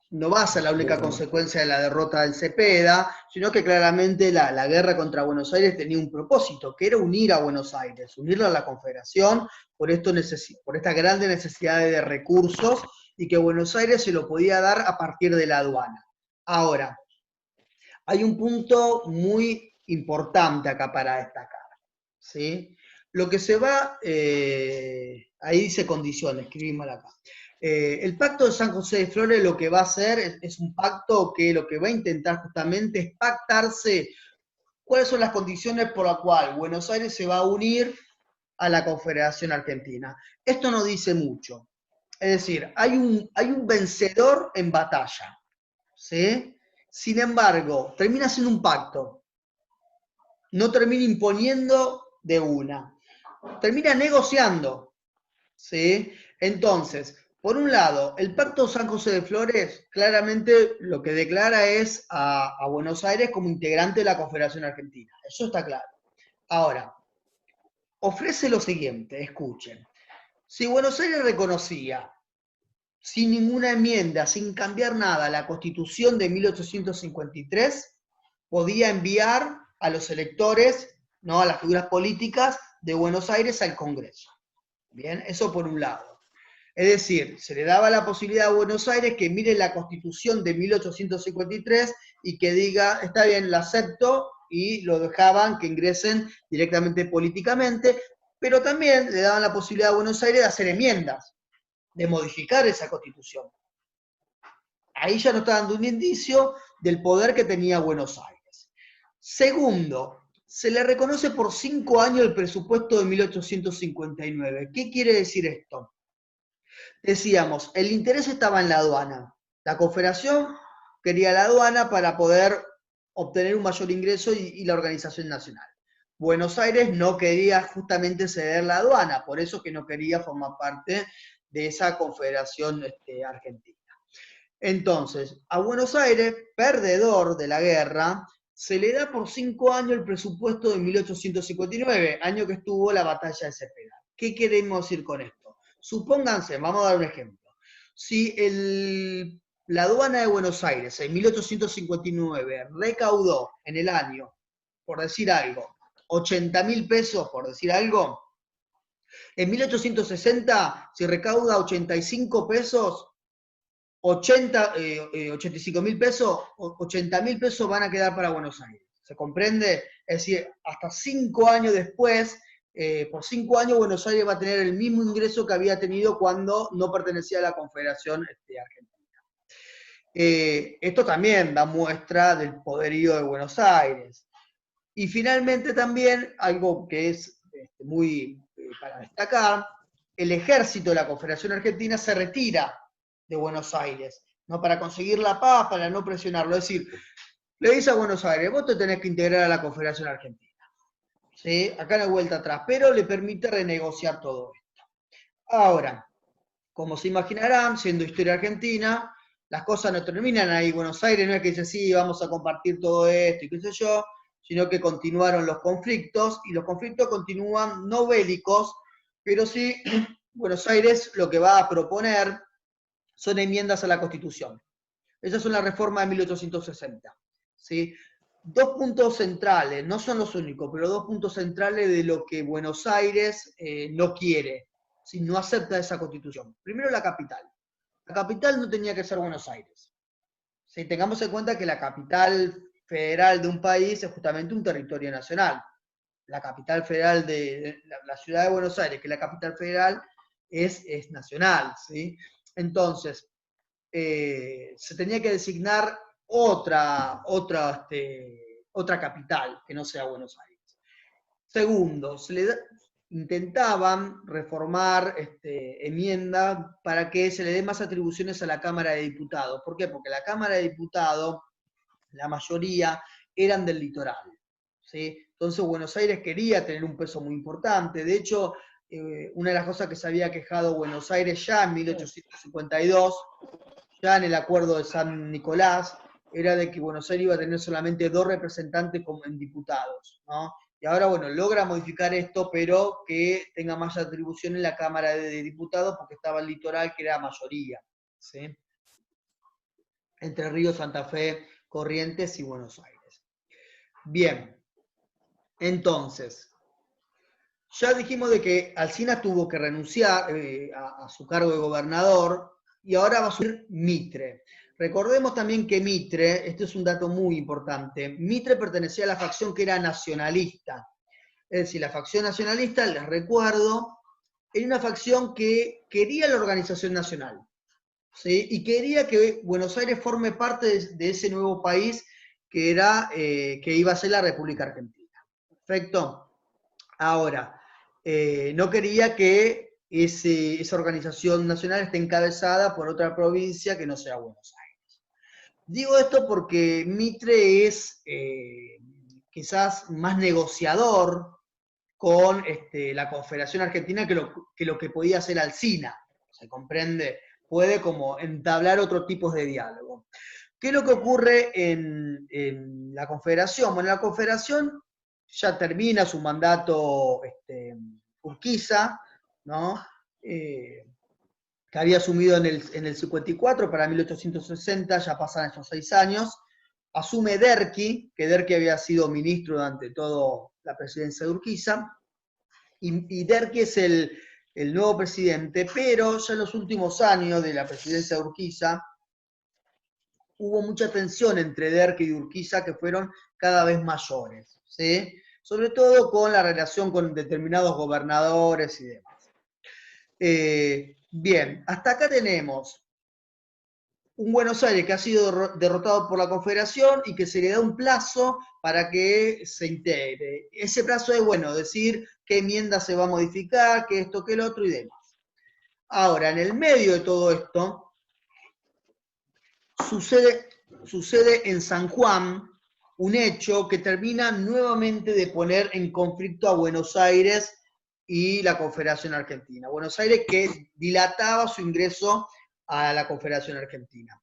no va a ser la única consecuencia de la derrota del Cepeda, sino que claramente la guerra contra Buenos Aires tenía un propósito, que era unir a Buenos Aires, unirlo a la Confederación, por esta grande necesidad de recursos, y que Buenos Aires se lo podía dar a partir de la aduana. Ahora, hay un punto muy importante acá para destacar, ¿sí? Lo que se va, ahí dice condiciones, escribí mal acá. El pacto de San José de Flores lo que va a hacer es un pacto que lo que va a intentar justamente es pactarse cuáles son las condiciones por las cuales Buenos Aires se va a unir a la Confederación Argentina. Esto no dice mucho. Es decir, hay un vencedor en batalla, ¿sí? Sin embargo, termina siendo un pacto. No termina imponiendo de una. Termina negociando, ¿sí? Entonces, por un lado, el Pacto San José de Flores claramente lo que declara es a Buenos Aires como integrante de la Confederación Argentina. Eso está claro. Ahora, ofrece lo siguiente, escuchen. Si Buenos Aires reconocía, sin ninguna enmienda, sin cambiar nada, la Constitución de 1853, podía enviar a los electores, ¿no? A las figuras políticas de Buenos Aires al Congreso. Bien, eso por un lado. Es decir, se le daba la posibilidad a Buenos Aires que mire la Constitución de 1853 y que diga, está bien, la acepto, y lo dejaban que ingresen directamente políticamente, pero también le daban la posibilidad a Buenos Aires de hacer enmiendas. de modificar esa constitución. Ahí ya nos está dando un indicio del poder que tenía Buenos Aires. Segundo, se le reconoce por 5 años el presupuesto de 1859. ¿Qué quiere decir esto? Decíamos, el interés estaba en la aduana. La Confederación quería la aduana para poder obtener un mayor ingreso y la organización nacional. Buenos Aires no quería justamente ceder la aduana, por eso que no quería formar parte de esa Confederación Argentina. Entonces, a Buenos Aires, perdedor de la guerra, se le da por 5 años el presupuesto de 1859, año que estuvo la batalla de Cepeda. ¿Qué queremos decir con esto? Supónganse, vamos a dar un ejemplo. Si la aduana de Buenos Aires en 1859 recaudó en el año, por decir algo, 80.000 pesos, por decir algo, en 1860, si recauda 85 pesos, 85.000 pesos, 80.000 pesos van a quedar para Buenos Aires. ¿Se comprende? Es decir, hasta 5 años después, por 5 años Buenos Aires va a tener el mismo ingreso que había tenido cuando no pertenecía a la Confederación Argentina. Esto también da muestra del poderío de Buenos Aires. Y finalmente también, algo que es muy para destacar, el ejército de la Confederación Argentina se retira de Buenos Aires, ¿no? Para conseguir la paz, para no presionarlo. Es decir, le dice a Buenos Aires, vos te tenés que integrar a la Confederación Argentina. ¿Sí? Acá no hay vuelta atrás, pero le permite renegociar todo esto. Ahora, como se imaginarán, siendo historia argentina, las cosas no terminan ahí. Buenos Aires no es que dice, sí, vamos a compartir todo esto y qué sé yo, sino que continuaron los conflictos, y los conflictos continúan no bélicos, pero sí Buenos Aires lo que va a proponer son enmiendas a la Constitución. Esa es una reforma de 1860. ¿Sí? Dos puntos centrales, no son los únicos, pero dos puntos centrales de lo que Buenos Aires no quiere, si no acepta esa Constitución. Primero, la capital. La capital no tenía que ser Buenos Aires. ¿Sí? Tengamos en cuenta que la capital federal de un país es justamente un territorio nacional. La capital federal de la ciudad de Buenos Aires, que es la capital federal, es nacional. ¿Sí? Entonces, se tenía que designar otra capital que no sea Buenos Aires. Segundo, intentaban reformar enmienda para que se le dé más atribuciones a la Cámara de Diputados. ¿Por qué? Porque la Cámara de Diputados, la mayoría, eran del litoral. ¿Sí? Entonces Buenos Aires quería tener un peso muy importante. De hecho, una de las cosas que se había quejado Buenos Aires ya en 1852, ya en el acuerdo de San Nicolás, era de que Buenos Aires iba a tener solamente 2 representantes como en diputados, ¿no? Y ahora, bueno, logra modificar esto, pero que tenga más atribución en la Cámara de Diputados, porque estaba el litoral, que era mayoría, ¿sí? Entre Río, Santa Fe, Corrientes y Buenos Aires. Bien, entonces, ya dijimos de que Alsina tuvo que renunciar a su cargo de gobernador, y ahora va a subir Mitre. Recordemos también que Mitre, este es un dato muy importante, Mitre pertenecía a la facción que era nacionalista. Es decir, la facción nacionalista, les recuerdo, era una facción que quería la organización nacional, ¿sí? Y quería que Buenos Aires forme parte de ese nuevo país que iba a ser la República Argentina. ¿Perfecto? Ahora, no quería que esa organización nacional esté encabezada por otra provincia que no sea Buenos Aires. Digo esto porque Mitre es quizás más negociador con la Confederación Argentina que lo que podía hacer Alsina. ¿Se comprende? Puede como entablar otro tipo de diálogo. ¿Qué es lo que ocurre en la Confederación? Bueno, la Confederación ya termina su mandato Urquiza, ¿no? Que había asumido en el 54, para 1860, ya pasan estos 6 años. Asume Derqui, que Derqui había sido ministro durante toda la presidencia de Urquiza, y Derqui es el nuevo presidente, pero ya en los últimos años de la presidencia de Urquiza, hubo mucha tensión entre Derqui y Urquiza que fueron cada vez mayores, ¿sí? Sobre todo con la relación con determinados gobernadores y demás. Bien, hasta acá tenemos un Buenos Aires que ha sido derrotado por la Confederación y que se le da un plazo para que se integre. Ese plazo es, bueno, decir qué enmienda se va a modificar, qué esto, qué el otro y demás. Ahora, en el medio de todo esto, sucede en San Juan un hecho que termina nuevamente de poner en conflicto a Buenos Aires y la Confederación Argentina. Buenos Aires que dilataba su ingreso a la Confederación Argentina.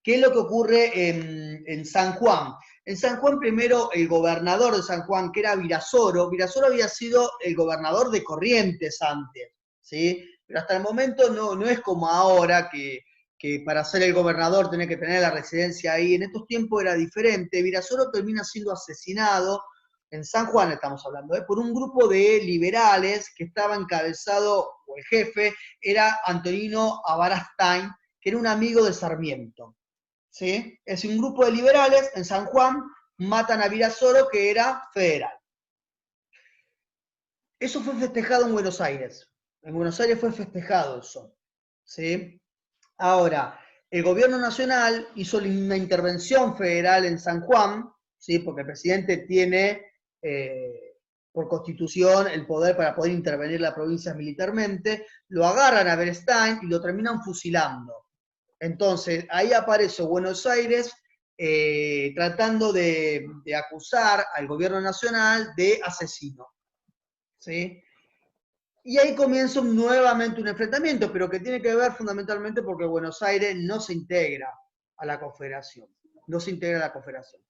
¿Qué es lo que ocurre en San Juan? En San Juan, primero, el gobernador de San Juan, que era Virasoro había sido el gobernador de Corrientes antes, ¿sí? Pero hasta el momento no es como ahora, que para ser el gobernador tenés que tener la residencia ahí. En estos tiempos era diferente. Virasoro termina siendo asesinado, en San Juan estamos hablando, por un grupo de liberales que estaba encabezado, o el jefe, era Antonino Abarastain, que era un amigo de Sarmiento. ¿Sí? Es un grupo de liberales en San Juan, matan a Virasoro, que era federal. Eso fue festejado en Buenos Aires. En Buenos Aires fue festejado eso. ¿Sí? Ahora, el gobierno nacional hizo una intervención federal en San Juan, ¿sí? Porque el presidente tiene, por constitución, el poder para poder intervenir la provincia militarmente. Lo agarran a Berenstein y lo terminan fusilando. Entonces, ahí aparece Buenos Aires tratando de acusar al gobierno nacional de asesino. ¿Sí? Y ahí comienza nuevamente un enfrentamiento, pero que tiene que ver fundamentalmente porque Buenos Aires no se integra a la Confederación. No se integra a la Confederación.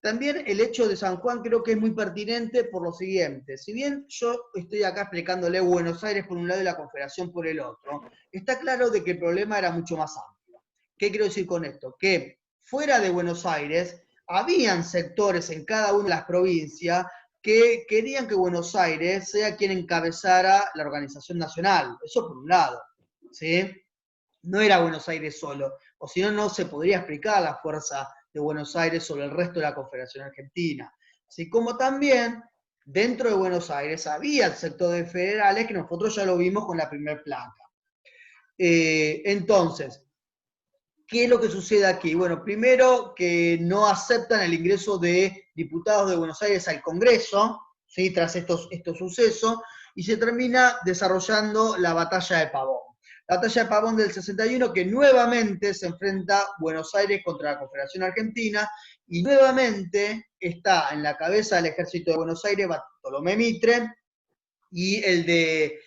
También el hecho de San Juan creo que es muy pertinente por lo siguiente. Si bien yo estoy acá explicándole Buenos Aires por un lado y la Confederación por el otro, está claro de que el problema era mucho más amplio. ¿Qué quiero decir con esto? Que fuera de Buenos Aires habían sectores en cada una de las provincias que querían que Buenos Aires sea quien encabezara la organización nacional. Eso por un lado, ¿sí? No era Buenos Aires solo, o si no, no se podría explicar la fuerza de Buenos Aires sobre el resto de la Confederación Argentina. Así como también dentro de Buenos Aires había el sector de federales que nosotros ya lo vimos con la primer placa. Entonces, ¿qué es lo que sucede aquí? Bueno, primero que no aceptan el ingreso de diputados de Buenos Aires al Congreso, ¿sí? Tras estos sucesos, y se termina desarrollando la batalla de Pavón. La batalla de Pavón del 61, que nuevamente se enfrenta Buenos Aires contra la Confederación Argentina, y nuevamente está en la cabeza del ejército de Buenos Aires Bartolomé Mitre, y el de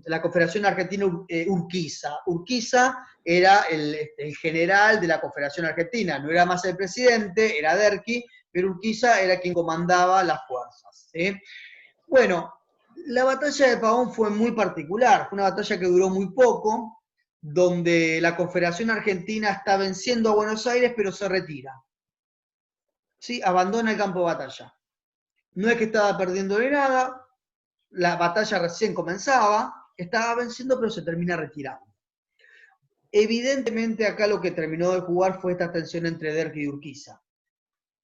la Confederación Argentina, Urquiza. Urquiza era el general de la Confederación Argentina, no era más el presidente, era Derqui, pero Urquiza era quien comandaba las fuerzas. ¿Sí? Bueno, la batalla de Pavón fue muy particular, fue una batalla que duró muy poco, donde la Confederación Argentina está venciendo a Buenos Aires, pero se retira. ¿Sí? Abandona el campo de batalla. No es que estaba perdiendo de nada, la batalla recién comenzaba, estaba venciendo, pero se termina retirando. Evidentemente acá lo que terminó de jugar fue esta tensión entre Derqui y Urquiza.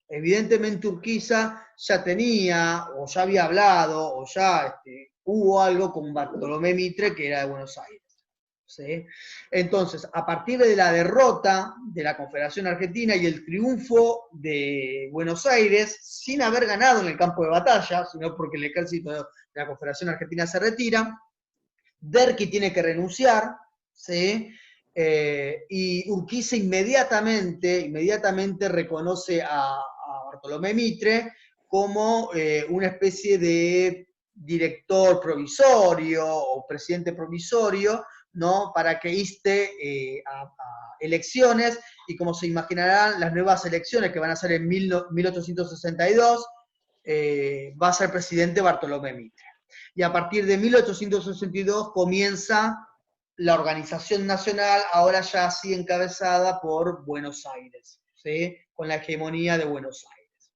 Evidentemente Urquiza ya tenía, o ya había hablado, o ya hubo algo con Bartolomé Mitre, que era de Buenos Aires. ¿Sí? Entonces, a partir de la derrota de la Confederación Argentina y el triunfo de Buenos Aires, sin haber ganado en el campo de batalla, sino porque el ejército de la Confederación Argentina se retira, Derqui tiene que renunciar, ¿sí? Y Urquiza inmediatamente reconoce a Bartolomé Mitre como una especie de director provisorio o presidente provisorio, ¿no? Para que inste a elecciones, y como se imaginarán, las nuevas elecciones que van a ser en 1862, va a ser presidente Bartolomé Mitre. Y a partir de 1862 comienza la organización nacional, ahora ya así encabezada por Buenos Aires, ¿sí? Con la hegemonía de Buenos Aires.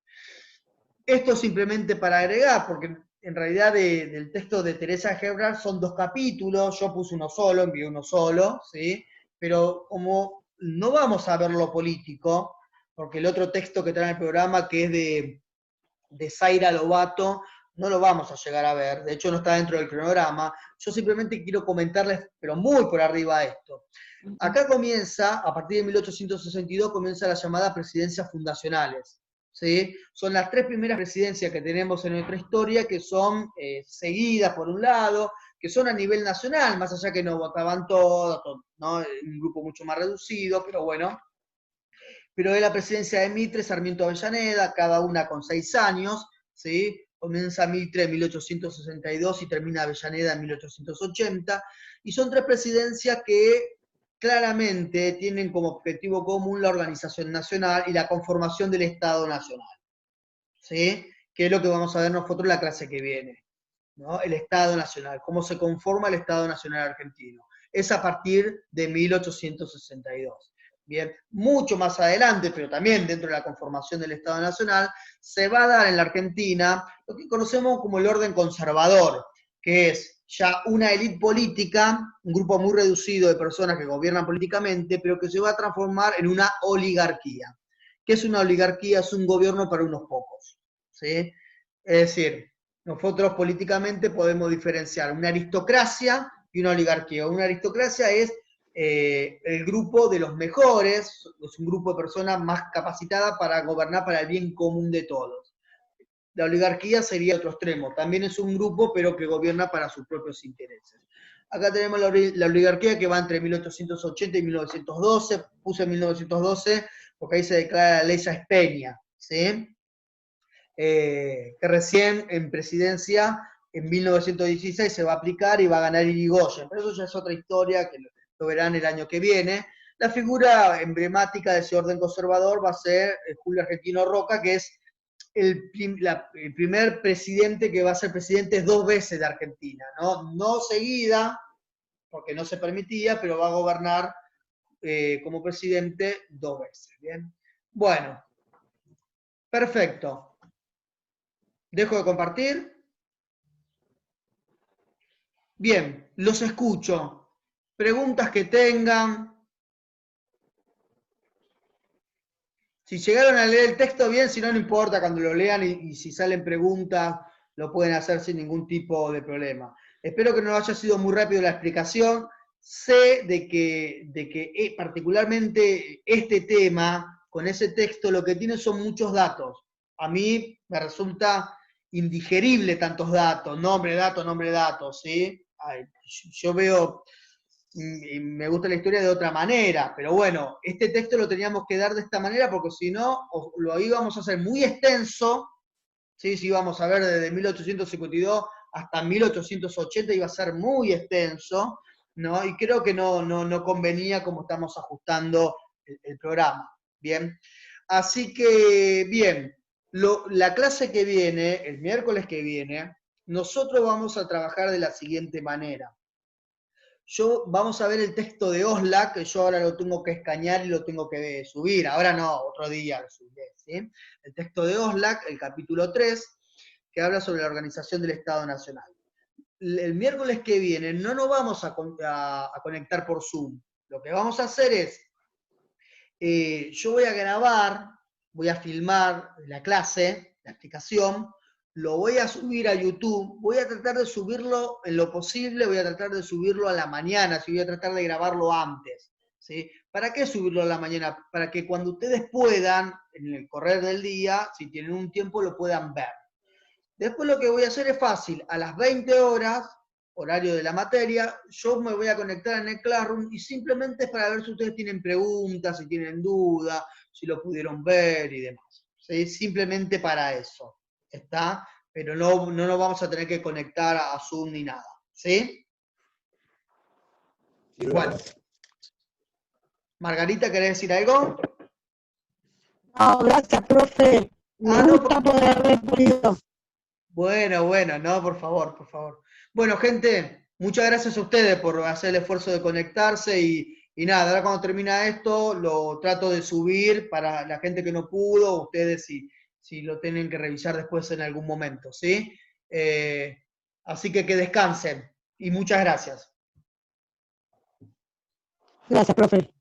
Esto simplemente para agregar, porque en realidad del texto de Teresa Gebhard son 2 capítulos, yo puse uno solo, envié uno solo, ¿sí? Pero como no vamos a ver lo político, porque el otro texto que trae el programa, que es de Zaira Lobato, no lo vamos a llegar a ver, de hecho no está dentro del cronograma. Yo simplemente quiero comentarles, pero muy por arriba, esto. Acá comienza, a partir de 1862, comienza la llamada presidencias fundacionales. ¿Sí? Son las 3 primeras presidencias que tenemos en nuestra historia, que son seguidas por un lado, que son a nivel nacional, más allá que no votaban todos, ¿no? Un grupo mucho más reducido, pero bueno. Pero es la presidencia de Mitre, Sarmiento, Avellaneda, cada una con 6 años, ¿sí? Comienza Mitre en 1862 y termina Avellaneda en 1880, y son 3 presidencias que claramente tienen como objetivo común la organización nacional y la conformación del Estado Nacional, ¿sí? Que es lo que vamos a ver nosotros en la clase que viene, ¿no? El Estado Nacional, cómo se conforma el Estado Nacional argentino. Es a partir de 1862. Bien, mucho más adelante, pero también dentro de la conformación del Estado Nacional, se va a dar en la Argentina lo que conocemos como el orden conservador, que es ya una élite política, un grupo muy reducido de personas que gobiernan políticamente, pero que se va a transformar en una oligarquía. ¿Qué es una oligarquía? Es un gobierno para unos pocos, ¿sí? Es decir, nosotros políticamente podemos diferenciar una aristocracia y una oligarquía. Una aristocracia es el grupo de los mejores, es un grupo de personas más capacitadas para gobernar para el bien común de todos. La oligarquía sería otro extremo, también es un grupo, pero que gobierna para sus propios intereses. Acá tenemos la oligarquía que va entre 1880 y 1912, puse 1912 porque ahí se declara la ley Sáenz-Peña, ¿sí? Que recién en presidencia, en 1916, se va a aplicar y va a ganar Irigoyen, pero eso ya es otra historia que lo verán el año que viene. La figura emblemática de ese orden conservador va a ser Julio Argentino Roca, que es el primer presidente que va a ser presidente 2 veces de Argentina, ¿no? No seguida, porque no se permitía, pero va a gobernar como presidente 2 veces. ¿Bien? Bueno, perfecto. Dejo de compartir. Bien, los escucho. Preguntas que tengan. Si llegaron a leer el texto bien, si no, no importa, cuando lo lean y si salen preguntas, lo pueden hacer sin ningún tipo de problema. Espero que no haya sido muy rápido la explicación. Sé de que particularmente este tema, con ese texto, lo que tiene son muchos datos. A mí me resulta indigerible tantos datos, nombre, datos, ¿sí? Ay, yo veo y me gusta la historia de otra manera, pero bueno, este texto lo teníamos que dar de esta manera porque si no, lo íbamos a hacer muy extenso, ¿sí? Si íbamos a ver desde 1852 hasta 1880 iba a ser muy extenso, ¿no? Y creo que no convenía como estamos ajustando el programa, ¿bien? Así que, bien, la clase que viene, el miércoles que viene, nosotros vamos a trabajar de la siguiente manera. Vamos a ver el texto de Oslac, que yo ahora lo tengo que escanear y lo tengo que subir. Ahora no, otro día lo subiré, ¿sí? El texto de Oslac, el capítulo 3, que habla sobre la organización del Estado Nacional. El miércoles que viene no nos vamos a conectar por Zoom. Lo que vamos a hacer es, yo voy a grabar, voy a filmar la clase, la explicación, lo voy a subir a YouTube, voy a tratar de subirlo en lo posible, voy a tratar de subirlo a la mañana, si voy a tratar de grabarlo antes, ¿sí? ¿Para qué subirlo a la mañana? Para que cuando ustedes puedan, en el correr del día, si tienen un tiempo, lo puedan ver. Después lo que voy a hacer es fácil, a las 20 horas, horario de la materia, yo me voy a conectar en el Classroom y simplemente es para ver si ustedes tienen preguntas, si tienen dudas, si lo pudieron ver y demás. ¿Sí? Simplemente para eso. ¿Está? Pero no nos vamos a tener que conectar a Zoom ni nada. ¿Sí? Bueno. Margarita, ¿querés decir algo? No, gracias, profe. Me gusta poder haber podido. Bueno, no, por favor, por favor. Bueno, gente, muchas gracias a ustedes por hacer el esfuerzo de conectarse y nada, ahora cuando termina esto lo trato de subir para la gente que no pudo, ustedes si lo tienen que revisar después en algún momento, ¿sí? Así que descansen y muchas gracias. Gracias, profe.